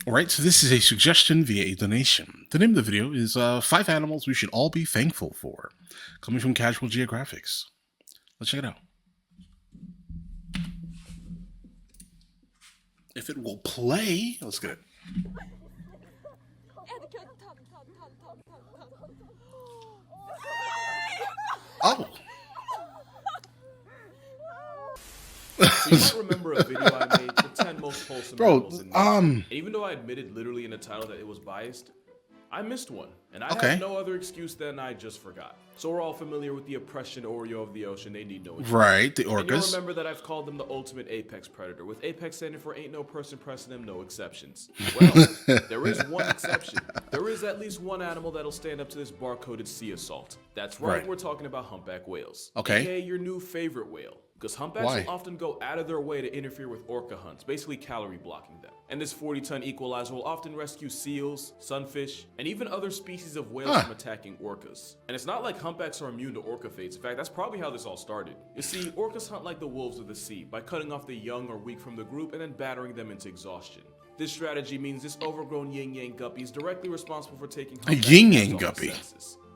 Alright, so this is a suggestion via a donation. The name of the video is 5 Animals We Should All Be Thankful For, coming from Casual Geographics. Let's check it out. If it will play, let's get it. Oh! So you might remember a video I made, the 10 most wholesome animals in nature. And even though I admitted literally in the title that it was biased, I missed one, and I have no other excuse than I just forgot. So we're all familiar with the oppression Oreo of the ocean, they need no introduction. Right, the orcas. And you'll remember that I've called them the ultimate apex predator, with apex standing for ain't no person pressing them, no exceptions. Well, there is one exception. There is at least one animal that'll stand up to this bar-coded sea assault. That's right, we're talking about humpback whales. Okay, your new favorite whale. Because humpbacks will often go out of their way to interfere with orca hunts, basically calorie blocking them. And this 40-ton equalizer will often rescue seals, sunfish, and even other species of whales from attacking orcas. And it's not like humpbacks are immune to orca fates. In fact, that's probably how this all started. You see, orcas hunt like the wolves of the sea, by cutting off the young or weak from the group and then battering them into exhaustion. This strategy means this overgrown yin-yang guppy is directly responsible for taking humpbacks. A yin-yang guppy?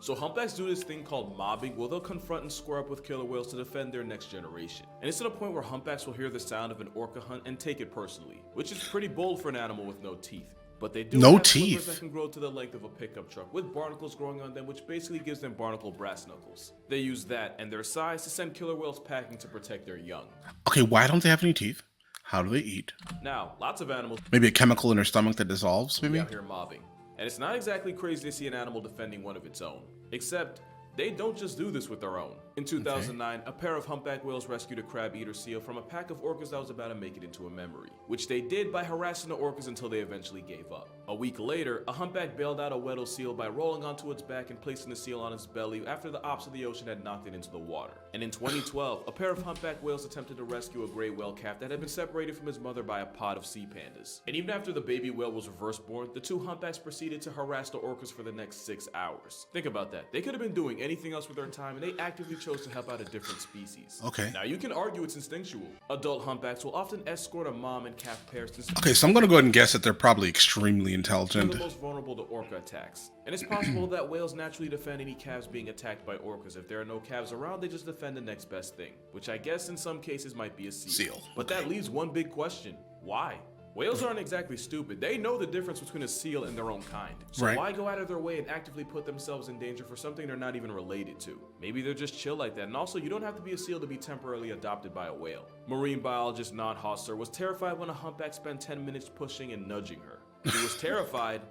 So humpbacks do this thing called mobbing, where they'll confront and square up with killer whales to defend their next generation. And it's to the point where humpbacks will hear the sound of an orca hunt and take it personally, which is pretty bold for an animal with no teeth. But they do have clippers that can grow to the length of a pickup truck, with barnacles growing on them, which basically gives them barnacle brass knuckles. They use that and their size to send killer whales packing to protect their young. Okay, why don't they have any teeth? How do they eat? Now, lots of animals... Maybe a chemical in their stomach that dissolves, maybe? ...out here mobbing. And it's not exactly crazy to see an animal defending one of its own. Except, they don't just do this with their own. In 2009, a pair of humpback whales rescued a crab-eater seal from a pack of orcas that was about to make it into a memory, which they did by harassing the orcas until they eventually gave up. A week later, a humpback bailed out a Weddell seal by rolling onto its back and placing the seal on its belly after the ops of the ocean had knocked it into the water. And in 2012, a pair of humpback whales attempted to rescue a gray whale calf that had been separated from his mother by a pod of sea pandas. And even after the baby whale was reverse born, the two humpbacks proceeded to harass the orcas for the next 6 hours. Think about that. They could have been doing anything else with their time, and they actively chose to help out a different species. Okay. Now you can argue it's instinctual. Adult humpbacks will often escort a mom and calf pairs to... Okay, so I'm gonna go ahead and guess that they're probably extremely intelligent. They're the most vulnerable to orca attacks. And it's possible that whales naturally defend any calves being attacked by orcas. If there are no calves around, they just defend the next best thing, which I guess in some cases might be a seal. But that leaves one big question. Why? Whales aren't exactly stupid. They know the difference between a seal and their own kind. So why go out of their way and actively put themselves in danger for something they're not even related to? Maybe they're just chill like that. And also, you don't have to be a seal to be temporarily adopted by a whale. Marine biologist Nod Hosser was terrified when a humpback spent 10 minutes pushing and nudging her. She was terrified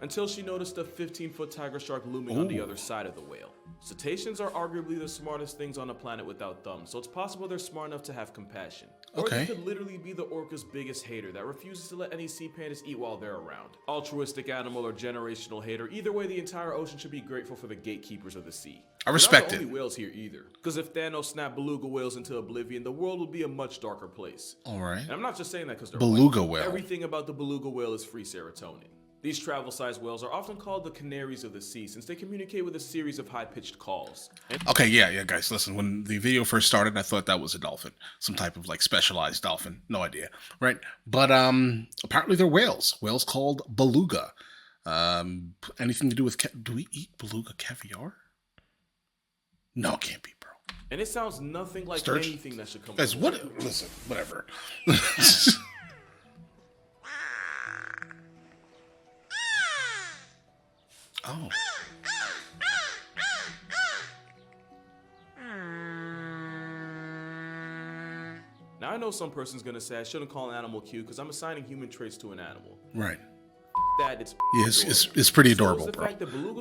until she noticed a 15-foot tiger shark looming on the other side of the whale. Cetaceans are arguably the smartest things on the planet without thumbs, so it's possible they're smart enough to have compassion. Or they could literally be the orca's biggest hater that refuses to let any sea pandas eat while they're around. Altruistic animal or generational hater, either way the entire ocean should be grateful for the gatekeepers of the sea. I respect They're not the only whales here either, because if Thanos snapped beluga whales into oblivion, the world would be a much darker place. Alright. And I'm not just saying that because they're beluga whale. Everything about the beluga whale is free serotonin. These travel-sized whales are often called the canaries of the sea since they communicate with a series of high-pitched calls. Okay, yeah, guys, listen, when the video first started, I thought that was a dolphin. Some type of, like, specialized dolphin. No idea, right? But, apparently they're whales. Whales called beluga. Anything to do with... Do we eat beluga caviar? No, it can't be, bro. And it sounds nothing like anything that should come... Guys, listen, whatever. Oh. Now I know some person's gonna say I shouldn't call an animal cute because I'm assigning human traits to an animal. Right. That it's pretty adorable, bro.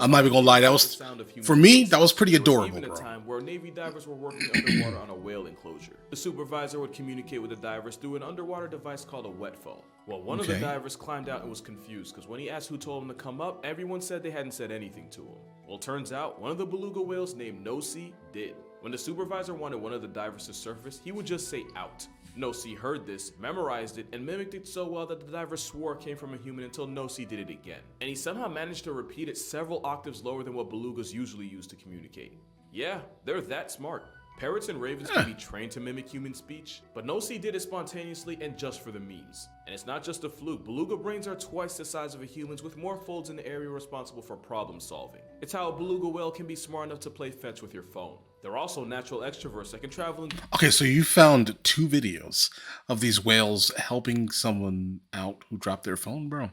I'm not even gonna lie, that was, for me, that was pretty adorable, bro. Even a time where Navy divers were working underwater on a whale enclosure. The supervisor would communicate with the divers through an underwater device called a wet phone. Well, one of the divers climbed out and was confused because when he asked who told him to come up, everyone said they hadn't said anything to him. Well, turns out one of the beluga whales named No-See did. When the supervisor wanted one of the divers to surface, he would just say out. No-See heard this, memorized it, and mimicked it so well that the diver swore it came from a human until No-See did it again. And he somehow managed to repeat it several octaves lower than what belugas usually use to communicate. Yeah, they're that smart. Parrots and ravens can be trained to mimic human speech, but No-See did it spontaneously and just for the memes. And it's not just a fluke. Beluga brains are twice the size of a human's with more folds in the area responsible for problem solving. It's how a beluga whale can be smart enough to play fetch with your phone. They're also natural extroverts that can travel in... Okay, so you found 2 videos of these whales helping someone out who dropped their phone, bro.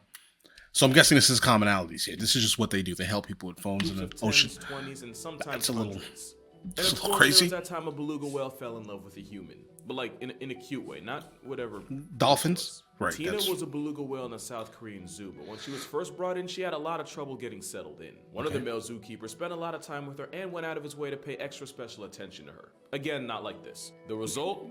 So I'm guessing this is commonalities here. This is just what they do. They help people with phones in the ocean. 10s, 20s, and sometimes That's a little... hundreds. And of course, crazy. there was that time a beluga whale fell in love with a human, but like in a cute way, not whatever. Dolphins? Right. Tina was a beluga whale in a South Korean zoo, but when she was first brought in, she had a lot of trouble getting settled in. One of the male zookeepers spent a lot of time with her and went out of his way to pay extra special attention to her. Again, not like this. The result?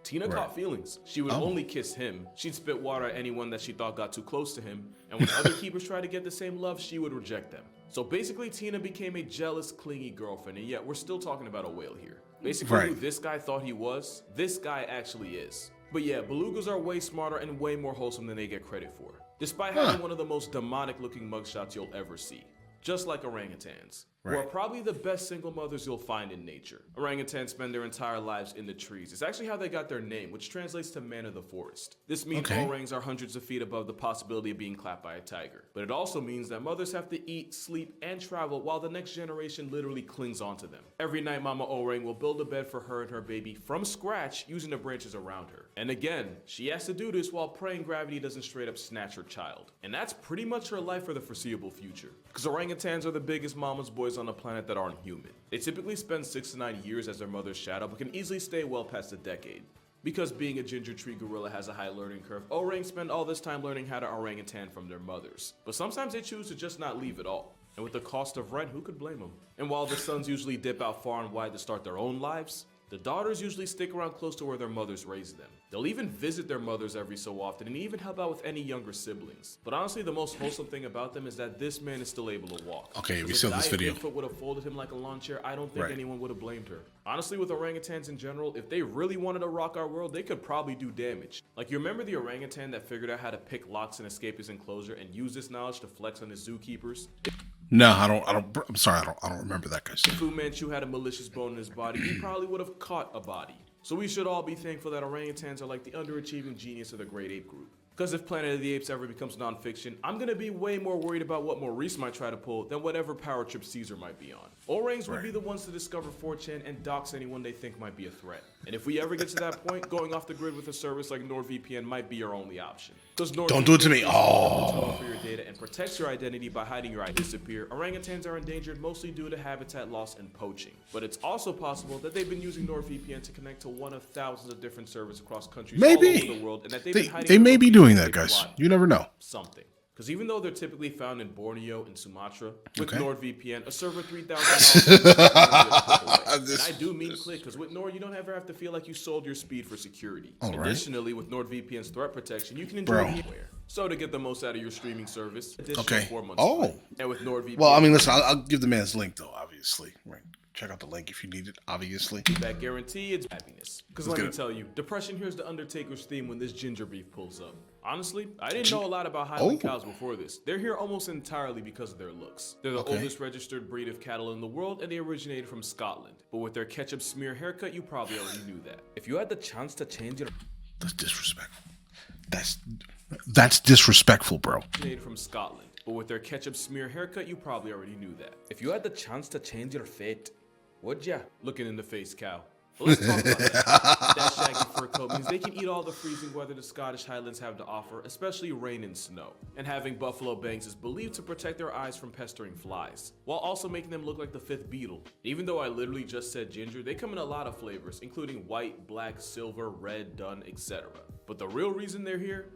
Tina caught feelings. She would only kiss him. She'd spit water at anyone that she thought got too close to him. And when other keepers tried to get the same love, she would reject them. So basically, Tina became a jealous, clingy girlfriend. And yet, we're still talking about a whale here. Basically, who this guy thought he was, this guy actually is. But yeah, belugas are way smarter and way more wholesome than they get credit for. Despite having one of the most demonic-looking mugshots you'll ever see. Just like orangutans, who are probably the best single mothers you'll find in nature. Orangutans spend their entire lives in the trees. It's actually how they got their name, which translates to man of the forest. This means orangs are hundreds of feet above the possibility of being clapped by a tiger. But it also means that mothers have to eat, sleep, and travel while the next generation literally clings onto them. Every night, Mama Orang will build a bed for her and her baby from scratch using the branches around her. And again, she has to do this while praying gravity doesn't straight up snatch her child. And that's pretty much her life for the foreseeable future. Because orangutans are the biggest mama's boys on the planet that aren't human. They typically spend 6 to 9 years as their mother's shadow, but can easily stay well past a decade. Because being a ginger tree gorilla has a high learning curve, orangs spend all this time learning how to orangutan from their mothers. But sometimes they choose to just not leave at all. And with the cost of rent, who could blame them? And while the sons usually dip out far and wide to start their own lives, the daughters usually stick around close to where their mothers raised them. They'll even visit their mothers every so often and even help out with any younger siblings. But honestly, the most wholesome thing about them is that this man is still able to walk. Okay, we saw this video. If Bigfoot would have folded him like a lawn chair, I don't think anyone would have blamed her. Honestly, with orangutans in general, if they really wanted to rock our world, they could probably do damage. Like, you remember the orangutan that figured out how to pick locks and escape his enclosure and use this knowledge to flex on his zookeepers? No, I don't. I'm sorry, I don't remember that guy. If Fu Manchu had a malicious bone in his body, he probably would have caught a body. So we should all be thankful that orangutans are like the underachieving genius of the great ape group. Because if Planet of the Apes ever becomes nonfiction, I'm going to be way more worried about what Maurice might try to pull than whatever power trip Caesar might be on. Orangs would be the ones to discover 4chan and dox anyone they think might be a threat. And if we ever get to that point, going off the grid with a service like NordVPN might be your only option. Don't do it to me. Oh. For your data and protects your identity by hiding your identity. Disappear. Orangutans are endangered mostly due to habitat loss and poaching. But it's also possible that they've been using NordVPN to connect to one of thousands of different servers across countries all over the world, and that they've been hiding. They may be doing that, guys. You never know. Something. Because even though they're typically found in Borneo and Sumatra, with NordVPN, a server 3,000 miles and I do mean click, because with Nord, you don't ever have to feel like you sold your speed for security. Additionally, with NordVPN's threat protection, you can enjoy it anywhere. So to get the most out of your streaming service, additional 4 months. And with NordVPN... Well, I mean, listen, I'll give the man's link, though, obviously. Right. Check out the link if you need it, obviously. That guarantee, it's happiness. Because let me tell you, depression here's the Undertaker's theme when this ginger beef pulls up. Honestly, I didn't know a lot about Highland cows before this. They're here almost entirely because of their looks. They're the oldest registered breed of cattle in the world, and they originated from Scotland. But with their ketchup smear haircut, you probably already knew that. If you had the chance to change your... That's disrespectful. That's disrespectful, bro. Originated from Scotland. But with their ketchup smear haircut, you probably already knew that. If you had the chance to change your fate, would ya? Looking in the face, cow. But let's talk about that. That shaggy fur coat means they can eat all the freezing weather the Scottish Highlands have to offer, especially rain and snow. And having buffalo bangs is believed to protect their eyes from pestering flies, while also making them look like the 5th beetle. Even though I literally just said ginger, they come in a lot of flavors, including white, black, silver, red, dun, etc. But the real reason they're here?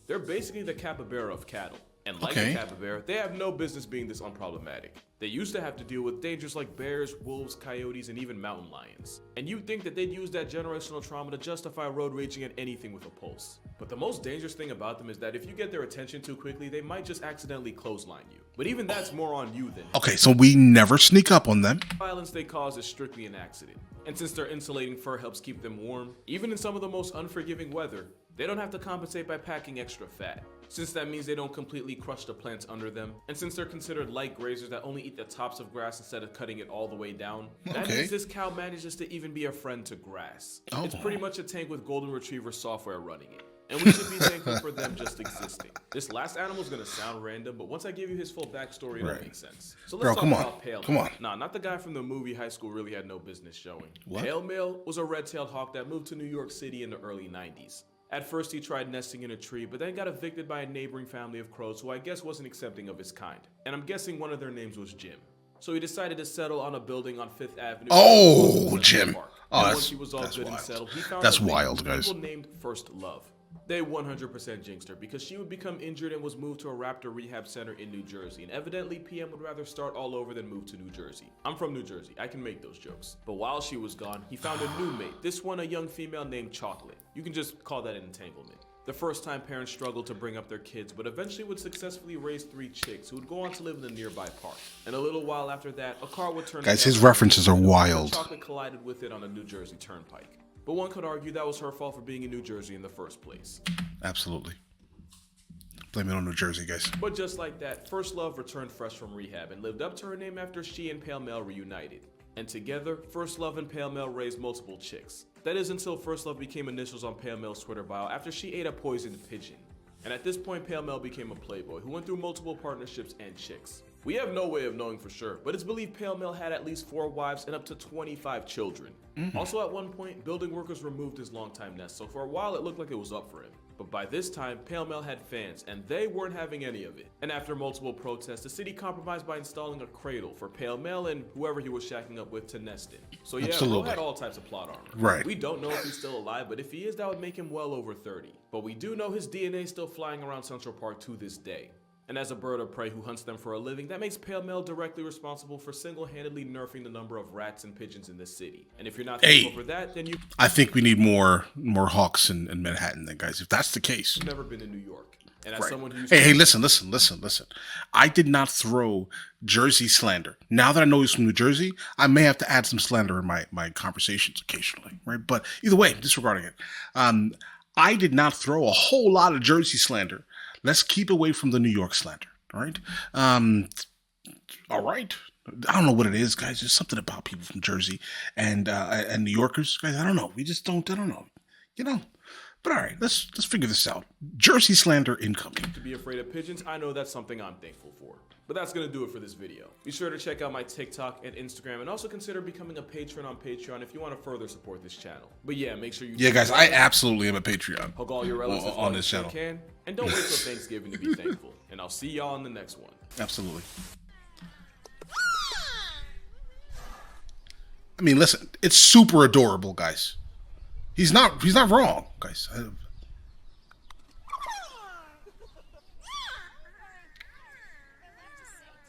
They're basically the capybara of cattle. And like the capybara, they have no business being this unproblematic. They used to have to deal with dangers like bears, wolves, coyotes, and even mountain lions. And you'd think that they'd use that generational trauma to justify road raging at anything with a pulse. But the most dangerous thing about them is that if you get their attention too quickly, they might just accidentally clothesline you. But even that's more on you than... Okay, so we never sneak up on them. The violence they cause is strictly an accident. And since their insulating fur helps keep them warm, even in some of the most unforgiving weather, They don't have to compensate by packing extra fat, since that means they don't completely crush the plants under them, and since they're considered light grazers that only eat the tops of grass instead of cutting it all the way down, that means this cow manages to even be a friend to grass. It's pretty much a tank with golden retriever software running it. And we should be thankful for them just existing. This last animal is going to sound random, but once I give you his full backstory, it'll make sense. So let's talk about Pale Male. Nah, not the guy from the movie High School Really Had No Business Showing. Pale Male was a red-tailed hawk that moved to New York City in the early 90s. At first, he tried nesting in a tree, but then got evicted by a neighboring family of crows who I guess wasn't accepting of his kind. And I'm guessing one of their names was Jim. So he decided to settle on a building on 5th Avenue. Oh, Jim. Oh, once he was all good and settled, he found that's wild, guys. Named First Love. They 100% jinxed her because she would become injured and was moved to a raptor rehab center in New Jersey, and evidently PM would rather start all over than move to New Jersey. I'm from New Jersey, I can make those jokes. But while she was gone, he found a new mate, this one a young female named Chocolate. You can just call that an entanglement. The first time parents struggled to bring up their kids, but eventually would successfully raise 3 chicks who would go on to live in a nearby park. And a little while after that, a car would turn. Guys, his references are wild. Chocolate collided with it on a New Jersey turnpike. But one could argue that was her fault for being in New Jersey in the first place. Absolutely. Blame it on New Jersey, guys. But just like that, First Love returned fresh from rehab and lived up to her name after she and Pale Male reunited. And together, First Love and Pale Male raised multiple chicks. That is until First Love became initials on Pale Male's Twitter bio after she ate a poisoned pigeon. And at this point, Pale Male became a playboy who went through multiple partnerships and chicks. We have no way of knowing for sure, but it's believed Pale Male had at least 4 wives and up to 25 children. Also at one point, building workers removed his longtime nest, so for a while it looked like it was up for him. But by this time, Pale Male had fans, and they weren't having any of it. And after multiple protests, the city compromised by installing a cradle for Pale Male and whoever he was shacking up with to nest in. So yeah, Bro had all types of plot armor. Right. We don't know if he's still alive, but if he is, that would make him well over 30. But we do know his DNA is still flying around Central Park to this day. And as a bird of prey who hunts them for a living, that makes Pale Male directly responsible for single-handedly nerfing the number of rats and pigeons in this city. And if you're not thankful for that, then you... I think we need more hawks in Manhattan then, guys. If that's the case. You've never been in New York. And as someone who's... Hey, listen. I did not throw Jersey slander. Now that I know he's from New Jersey, I may have to add some slander in my conversations occasionally, right? But either way, disregarding it. I did not throw a whole lot of Jersey slander. Let's keep away from the New York slander, all right? All right. I don't know what it is, guys. There's something about people from Jersey and New Yorkers, guys. I don't know. We just don't. I don't know. You know. But all right, let's figure this out. Jersey slander incoming. To be afraid of pigeons, I know that's something I'm thankful for. But that's going to do it for this video. Be sure to check out my TikTok and Instagram, and also consider becoming a patron on Patreon if you want to further support this channel. But yeah, make sure you... Yeah, guys, I absolutely am a Patreon. Hug all your relatives on this channel. And don't wait till Thanksgiving to be thankful. And I'll see y'all in the next one. Absolutely. I mean, listen, it's super adorable, guys. He's not wrong, guys.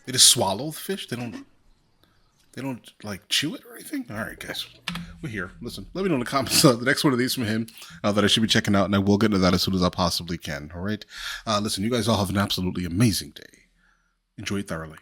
They just swallow the fish. They don't like chew it or anything. All right, guys, we're here. Listen, let me know in the comments the next one of these from him that I should be checking out, and I will get into that as soon as I possibly can. All right. Listen, you guys all have an absolutely amazing day. Enjoy it thoroughly.